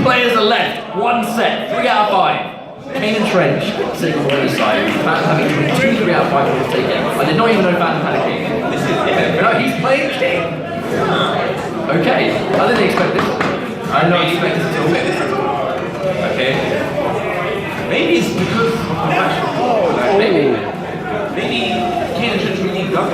players are left. 1 set. 3 out of 5. Kane and Trench sitting on the other side. Phantom having 2 3 out of 5 points taken. I did not even know Phantom had a King. This is no, he's playing King. Okay, I didn't expect this. I did not expect this at all. Okay. Maybe it's because of the match before. Like, maybe Kane and Trench really does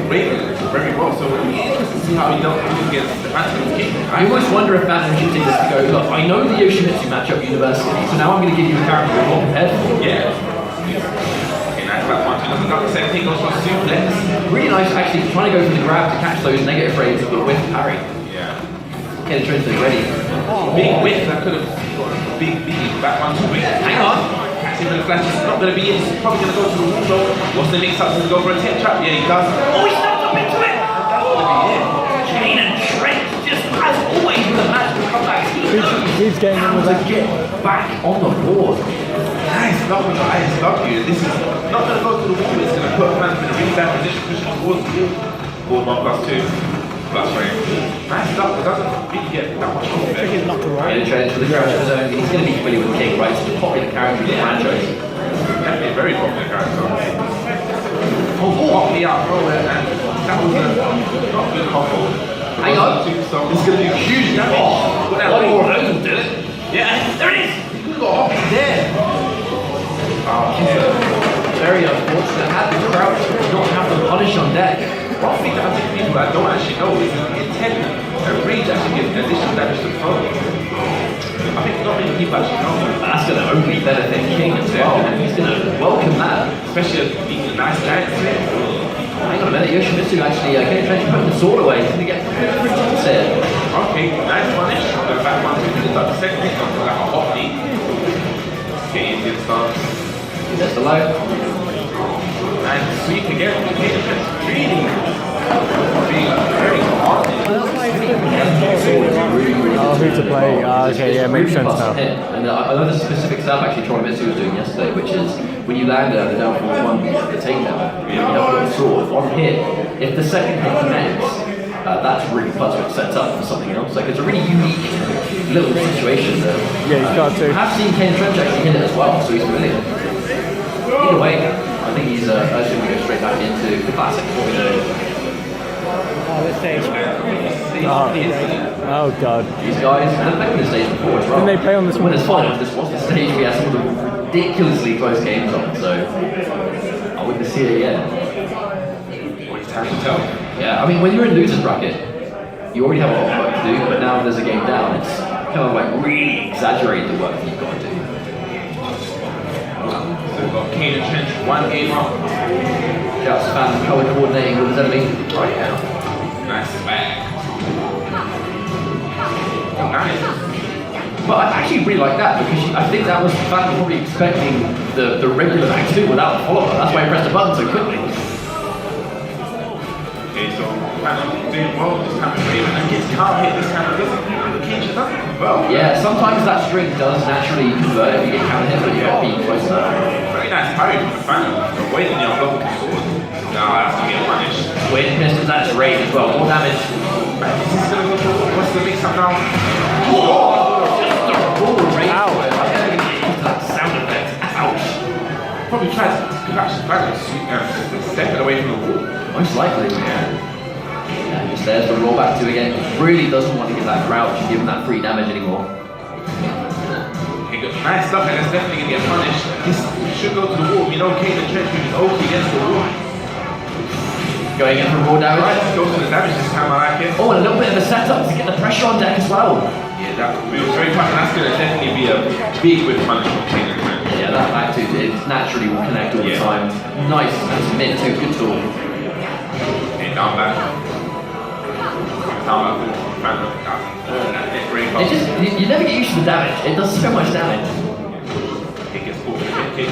Raven very well. So it'll be interesting to see how he does against the Phantom King. I almost wonder if Phantom choosing this to go, look, I know the Yoshimitsu matchup university, so now I'm going to give you a character you're not prepared for. Yeah. Okay, nice back punch. Doesn't got the second thing, goes for a suplex. Really nice, actually, trying to go for the grab to catch those negative frames but with parry. Yeah. Kane and Trench is ready. Big whiff, that could have got a big back punch. Hang on. Catching the flash is not going to be in. He's probably going to go to the wall though. What's the mix up? Does he go for a tech trap? Yeah, he does. Oh, he stepped up into it! That's going to be it. Kane and Trench, just as always with the match will come back. He's getting in with that. Get back on the board. Nice stuff with the ISW. This is not going to go to the wall. It's going to put Phantom in a really bad position, pushing towards the wall. Board 1+2. Plus frame. Nice stuff. It doesn't really get that much off it. Kane and Trench for the character of his own. He's going to be familiar with King, right? It's a popular character in the franchise. Definitely a very popular character. Pop me out, bro, and that was a not good couple. Hang on. This is going to be huge damage. Oh, one more of those will do it. Yeah, there it is. He could have got Hoppy there. Very unfortunate. Had the crouch not have the punish on deck. One thing that I think people that don't actually know is in Tekken, Rage actually gives additional damage to the throw. I think not many people actually know. That's going to only benefit King as well, and he's going to welcome that. Especially as being a nice giant. Hang on a minute, Yoshimitsu actually, Kane and Trench putting the sword away. He's going to get pretty chance here. Okay, nice punish. The back one, it's like the second thing, something like a hot knee. Okay, Indian stance. That's the low. And sweep again. Kane and Trench really being very hard. Oh, who to play? Okay, yeah, makes sense now. And I know the specific stuff actually Troy-Mitsu was doing yesterday, which is when you land the down forward one, the takedown, you have got the sword on hit. If the second hit connects, that's really fun to set up for something else. Like it's a really unique little situation there. Yeah, he's got to. I have seen Kane and Trench actually hit it as well, so he's familiar. Either way, I think he's actually going to go straight back into the classic formula. Oh god. These guys, they've played this stage before as well. Didn't they play on this one Winners before? Finals, this was the stage we had some of the ridiculously close games on, so I wouldn't see it again. It's time to tell. Yeah, I mean, when you're in loser's bracket, you already have a lot of work to do, but now there's a game down, it's kind of like really exaggerate the work that you've got to do. So we've got Kane and Trench, 1 game up. Shouts to fans color coordinating with his enemy. Oh yeah. Nice back. Nice. But I actually really like that because I think that was Fan probably expecting the regular back two without the follow-up. That's why he pressed the button so quickly. Okay, so Fan doing well this time of Raven and gets counter hit this time of this. Kane just doesn't convert. Yeah, sometimes that string does naturally convert if you get counter hit, but you've got to be close enough. Very nice parry from the Phantom. Avoiding the unblockable sword. Now I have to get punished. Wait, Pistons, that's rage as well. More damage. What's the mix up now? Oh, just a raw rage. Ow. I never going to get used to that sound effect. Ouch. Probably tried to catch the Phantom, step it away from the wall. Most likely. Yeah, just there's the roll back to again. He really doesn't want to give that crouch and give him that free damage anymore. Okay, good. Nice stuff, and it's definitely going to get punished. This should go to the wall. You know, Kane and Trench is okay against the wall. Going in for raw damage. Right, goes for the damage this time, I like it. Oh, and a little bit of a setup to get the pressure on deck as well. Yeah, that was very fun, and that's going to definitely be a big whip punish from Kane and Trench. Yeah, that back two it naturally will connect all the time. Nice, that's mid too, good tool. Okay, down back. Down back. It just, you never get used to the damage. It does so much damage. It gets caught with a kick.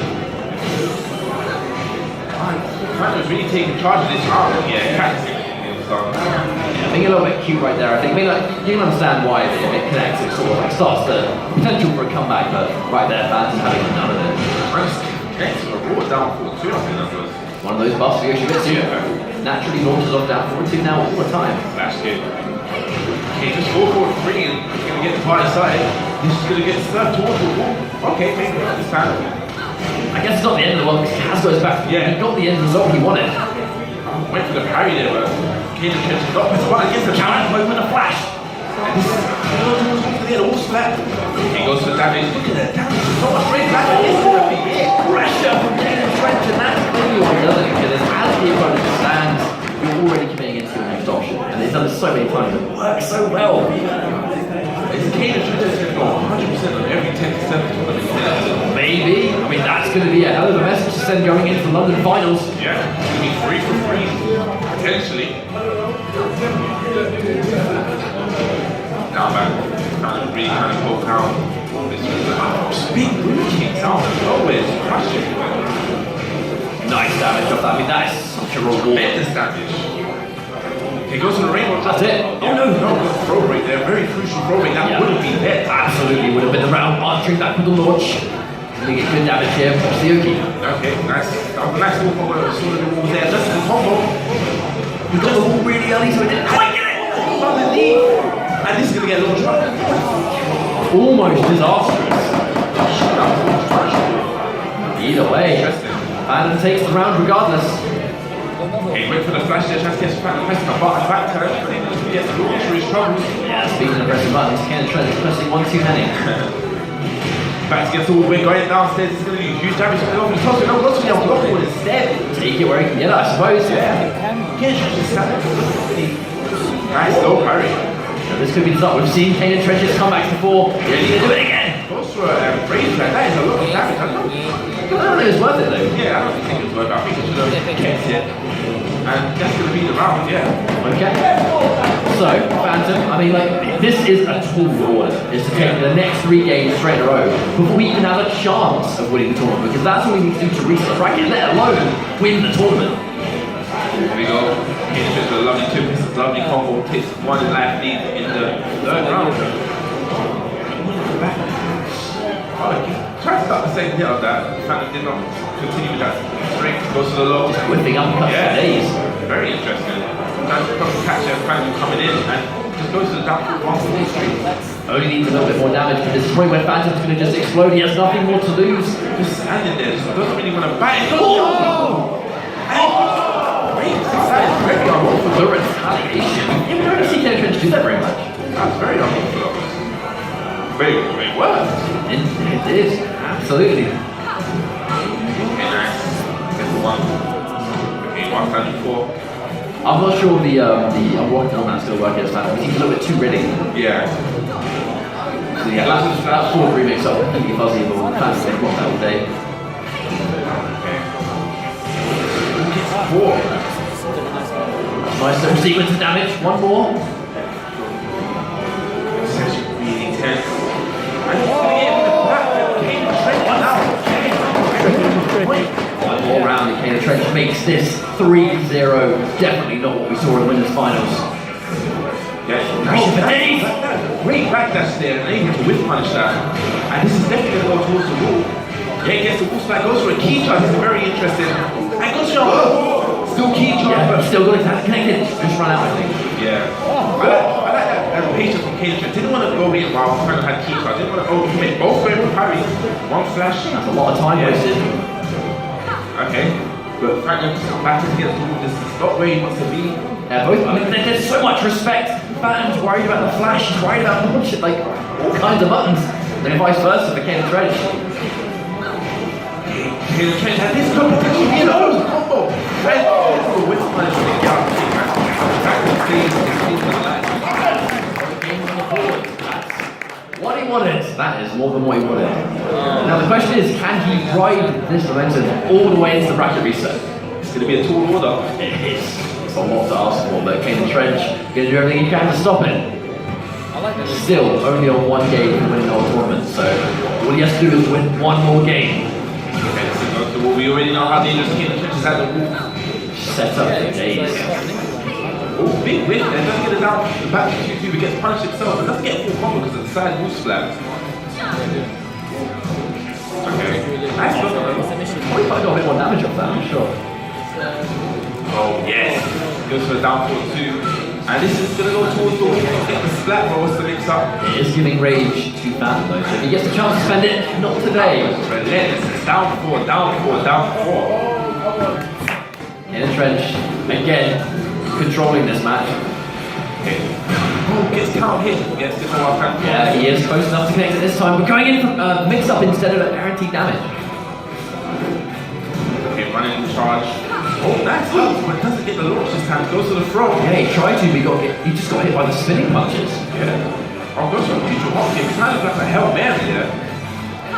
Phantom's really taking charge of this round. Yeah, practicing. Yeah, being a little bit cute right there. I think you can understand why if it connects, it sort of like starts the potential for a comeback, but right there, fans are having none of it. Connects a raw down forward too, I think that was. One of those buffs for Yoshimitsu. Naturally launches off down forward two now all the time. Flash kick. Okay, just go for a three and he's going to get the party started. He's just going to get served towards the wall. Okay, maybe this time. I guess it's not the end of the world because Kaz goes back. Yeah. He got the end result he wanted. Went for the parry there, but Kaden Trench got his one against the Counter moment a flash. and this is the wall splat. He goes for the damage. Look at that damage. So much range back. This is going to be it. Pressure from Kaden Trench, and that's clearly what he doesn't because as the opponent stands, you're already committing into your next option. And they've done this so many times, it works so well. It's Kaden Trench is going to go 100% on every 10 to 7 Maybe. I mean, that's going to be a hell of a message to send going into the London finals. Yeah, it's going to be 3 for 3, potentially. Now, man, kind of really kind of poke out this big blue kicks out of nowhere, it's crushing. Nice damage off that. I mean, that is such a reward. Tremendous damage. He goes to the rainbow. That's it. Oh no, no, throw break there, very crucial throw break. That would have been there. Absolutely would have been the round, answering that with the launch. Going to get good damage here from Suzuki. Okay, nice. That was a nice move over the sort of the wall there. Just the combo. We got the wall really early, so it didn't quite get it. Underneath. And this is going to get a little shot. Almost disastrous. Either way, Adam takes the round regardless. Okay, wait for the flash there, trying to get pressing a button back to it, but he gets the launch for his troubles. Yeah, speaking of pressing buttons, Ken Trent is pressing one too many. Back against all the way, going downstairs, it's going to be huge damage. He's tossing it over, he's block forward instead. Take it where he can get it, I suppose. Yeah. Can't just stand there. Nice low parry. Now, this could be the start. We've seen Kane Trench's comebacks before. Really going to do it again. Goes for a raise like that is a lot of damage. I don't think it was worth it though. Yeah, I don't think it was worth it. I think it should have kept it. And that's going to be the round, yeah. Okay. So, Phantom, I mean, like, this is a tall order, is to take the next 3 games straight in a row before we even have a chance of winning the tournament, because that's what we need to do to reach the bracket, let alone win the tournament. Here we go. Here's just a lovely 2 pieces, lovely combo, takes 1 life lead in the 3rd round. Try to start the second hit of that. Phantom did not continue with that strength. Goes to the low. Whipping up for days. Very interesting. Trying to catch a Phantom coming in and just goes to the down foot 1 4 straight. Only needs a little bit more damage for this point where Phantom's going to just explode. He has nothing more to lose. Just standing there, just doesn't really want to bite. Oh! That is very unlawful. The retaliation. You don't see Ken Trench do that very much. That's very unlawful. It worked. It is, absolutely. Okay, nice. Get the 1. Okay, 134. I'm not sure the what format's going to work as Phantom. He's a little bit too ready. Yeah. So yeah, that 4 remix up completely fuzzy, but Phantom's going to block that all day. Okay. 4. Nice little sequence of damage. 1 more. This is actually really tense. And he's going to get him with that. Kane Trench now. One more round and Kane Trench makes this 3-0. Definitely not what we saw in the winners finals. Yeah, great backdash there, and then he gets a whip punish that. And this is definitely going to go towards the wall. Yeah, he gets the wall spike, goes for a key charge. This is very interesting. And goes for still key charge, but still got it connected. Just run out, I think. Yeah. I like that patience from Kane Trench. Didn't want to go in while kind of had key charge. Didn't want to overcommit. Both very parries. 1 flash. That's a lot of time wasted. Okay. But Franklin battles against the wall. This is not where he wants to be. Yeah, both. I mean, there's so much respect. Phantom's worried about the flash, he's worried about launch, like all kinds of buttons. And vice versa for Kane Trench. Kane Trench had this combo, you know, combo. Trench for whip punish to get out. What he wanted. That is more than what he wanted. Now the question is, can he ride this momentum all the way into the bracket reset? It's going to be a tall order. It is. It's a lot to ask for, but Kane Trench going to do everything he can to stop it. Still, only on 1 game to win the whole tournament, so all he has to do is win 1 more game. Okay, so well, we already know how dangerous Kane Trench is at the wall. Set up for days. Oh, big win there. Doesn't get it down the back to Q2, but gets punished itself. It doesn't get full combo because of the side wall splat. Okay. Nice block on him. We might got a bit more damage off that, I'm sure. Oh, yes. Goes for the down 4-2. And this is going to go towards the wall. Get the slap rolls to mix up. It is giving rage to Phantom though, so if he gets the chance to spend it, not today. Relentless. Down 4, down 4, down 4. In a trench, again, controlling this match. Okay. Oh, gets count hit against this one. Yeah, he is close enough to connect it this time, but going in for mix up instead of guaranteed damage. Okay, running in charge. Oh, nice help, but doesn't get the launch this time. Goes to the throw. Yeah, he tried to, but he just got hit by the spinning punches. Yeah. Oh, goes to a neutral hop kick. Kind of like a Hail Mary there.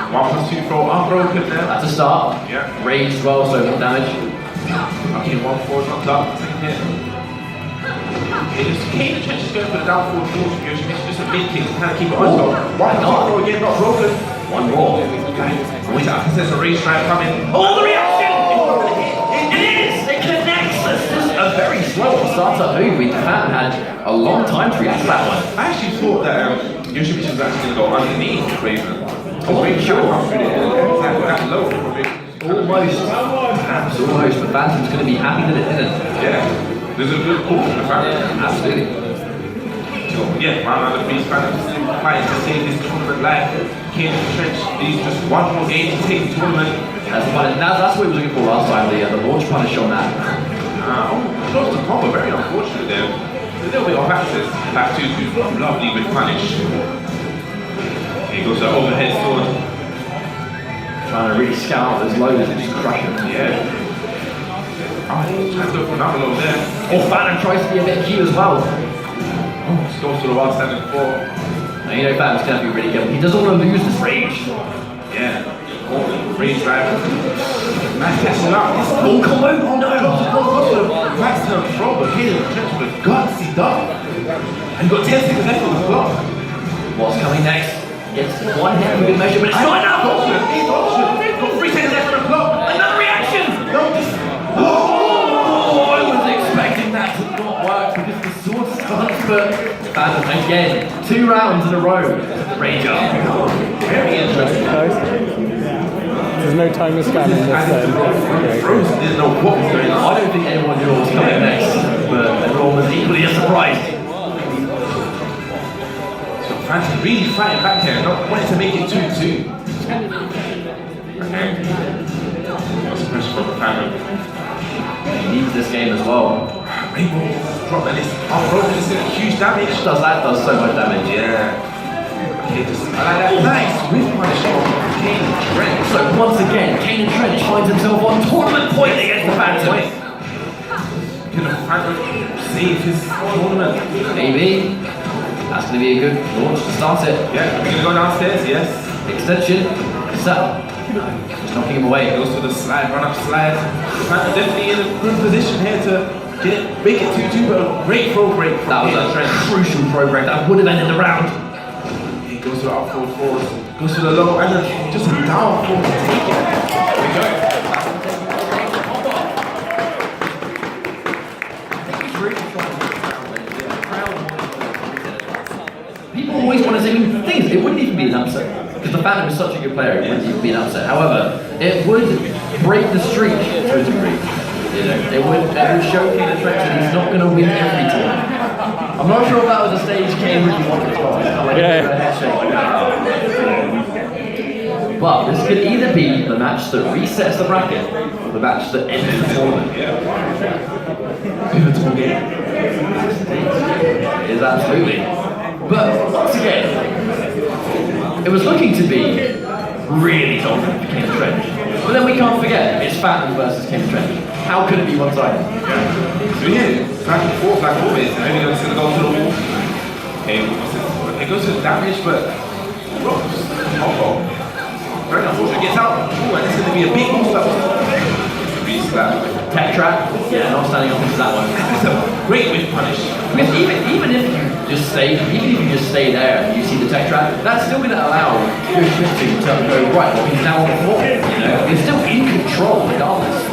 1+2 throw, unbroken there. That's a start. Yeah. Rage as well, so more damage. Okay, 1-4 not done. Second hit. Okay, just Kane and Trench is going for the down 4 force. It's just a mid kick to kind of keep it on. So 1+2 throw again, not broken. One more. Wait, I think there's a rage drive coming. Oh, the reaction! It is! It connects! It's just a very slow startup move. Phantom had a long time to react to that one. I actually thought that Yoshimichi was actually going to go underneath Raven. I wasn't sure. That low. Almost. Perhaps almost, but Phantom's going to be happy that it didn't. Yeah. There's a good call from the Phantom. Absolutely. So, yeah, round of the beast Phantom still fighting to save this tournament life. Kane and Trench, these just one more game to take the tournament. That's what he was looking for last time, the launch punish on that. Close to combo, very unfortunate there. A little bit of access back to lovely with punish. Here goes the overhead sword. Trying to really scout out those lows and just crush them. Yeah. Oh, trying to go for another low there. Oh, Phantom tries to be a bit cute as well. Oh, just goes to the 174. Now, you know Phantom's going to be really good. He doesn't want to lose this rage. Yeah. Oh, rage driver. Nice catching up. Oh, come on. Oh, no. Maximum throw, but here the Trench with a gutsy dunk. And got 10 seconds left on the clock. What's coming next? Gets one hit with a good measure, but it's not enough! Got 3 seconds left on the clock. Another reaction! No, just... Oh, I was expecting that to not work because the sword starts, but Phantom again, 2 rounds in a row. Rage up. Very interesting. Close. There's no timer scan in this then. Didn't know what was going on. I don't think anyone knew what was coming next, but everyone was equally as surprised. So Phantom really fighting back here, not wanting to make it 2-2. Okay. What's the pressure from the Phantom? He needs this game as well. Rainbow drop and it's unbroken, it's doing huge damage. Does so much damage. Yeah. Okay, just, I like that. Nice whip punish from Kane and Trench. So once again, Kane and Trench finds himself on tournament point against the Phantom. Can the Phantom save his tournament? Maybe. That's going to be a good launch to start it. Yeah, we're going to go downstairs, yes. Extension. Set up. Just knocking him away. Goes to the slide, run up slide. Phantom definitely in a good position here to get it, make it 2-2, but a great throw break from That was Kane a and Trench. crucial throw break. That would have ended the round. He goes to the up forward forwards, goes to the low, and then just a down forward to take it. There we go. People always want to say things. It wouldn't even be an upset because the Phantom is such a good player. It wouldn't even be an upset. However, it would break the streak to a degree. You know, it would show Kane and Trench that he's not going to win every time. I'm not sure if that was a stage Kane really wanted to watch. But this could either be the match that resets the bracket or the match that ends the tournament. Pivotal game. It is absolutely. But once again, it was looking to be really dominant for Kane and Trench. But then we can't forget, it's Phantom versus Kane and Trench. How could it be one-sided? So yeah, back and forth like always, and then it's going to go to the wall. Okay, it goes to the damage, but very unfortunate, gets out. Ooh, and it's going to be a big move slap. Re-slap. Tech trap, yeah, not standing up into that one. That's a great whip punish. Because even if you just stay there and you see the tech trap, that's still going to allow Yoshimichi to go right. Well, he's now on the floor. You know, he's still in control regardless.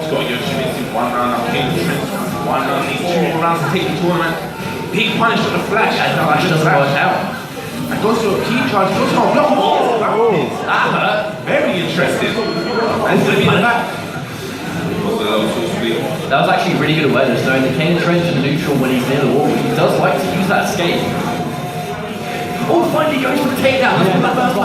He's got Yoshimichi 1 round up, Kane and Trench 1 round, needs 2 more rounds to take the tournament. Big punish on the flash. And the flash doesn't work out. And goes to a key charge, goes to a block. That hurt. Very interesting. And it's going to be the back. That was actually really good awareness, knowing that Kane Trench and neutral when he's near the wall. He does like to use that escape. Oh, finally goes for the takedown.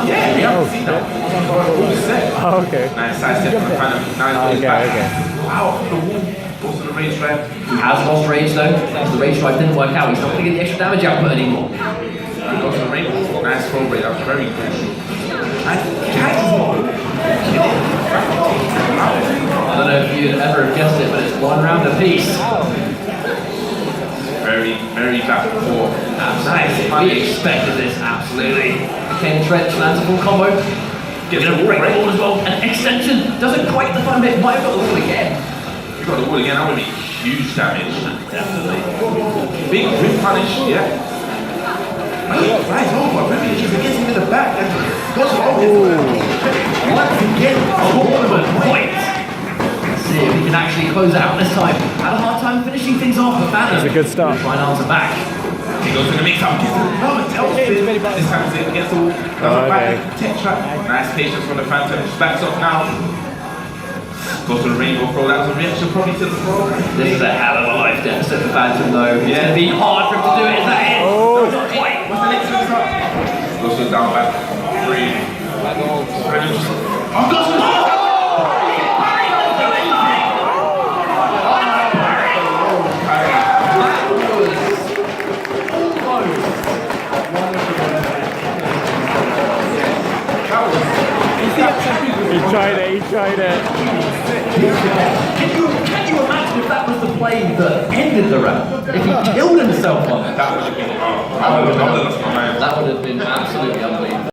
Yeah. Oh, shit. All set. Oh, okay. Nice side step from kind of nice Okay, back. okay. Wow, off the wall. Goes to the rage drive. He has lost rage though. The rage drive didn't work out. He's not going to get the extra damage output anymore. Goes to the rage. Nice throw rate. That was very crucial. And I don't know if you'd ever have guessed it, but it's 1 round apiece. very back and forth. Nice. We expected this, absolutely. Kane Trench lands a full combo. Gets a break the wall as well. An extension doesn't quite the fun bit. Might have got the wall again. You got the wall again. That would be huge damage. Definitely. Big whip punish. Yeah. Right over. Really, just gets him in the back and goes over. Once again, tournament point. Let's see if he can actually close it out this time. Had a hard time finishing things off, but Phantom. That's a good start. Fine answer back. He goes in the mix up, gets another tailspin. This time it gets all back. Tech trap. Nice patience from the Phantom. Backs off now. Goes to the rainbow throw. That was a reaction probably to the throw. This is a hell of a life deficit for Phantom though. It's going to be hard for him to do it. Is that it? Oh. Not quite. What's the next one? Goes to the down back. 3. Oh, goes to the He tried it. Can you imagine if that was the play that ended the round? If he killed himself on it? that would have been, that would have been absolutely unbelievable.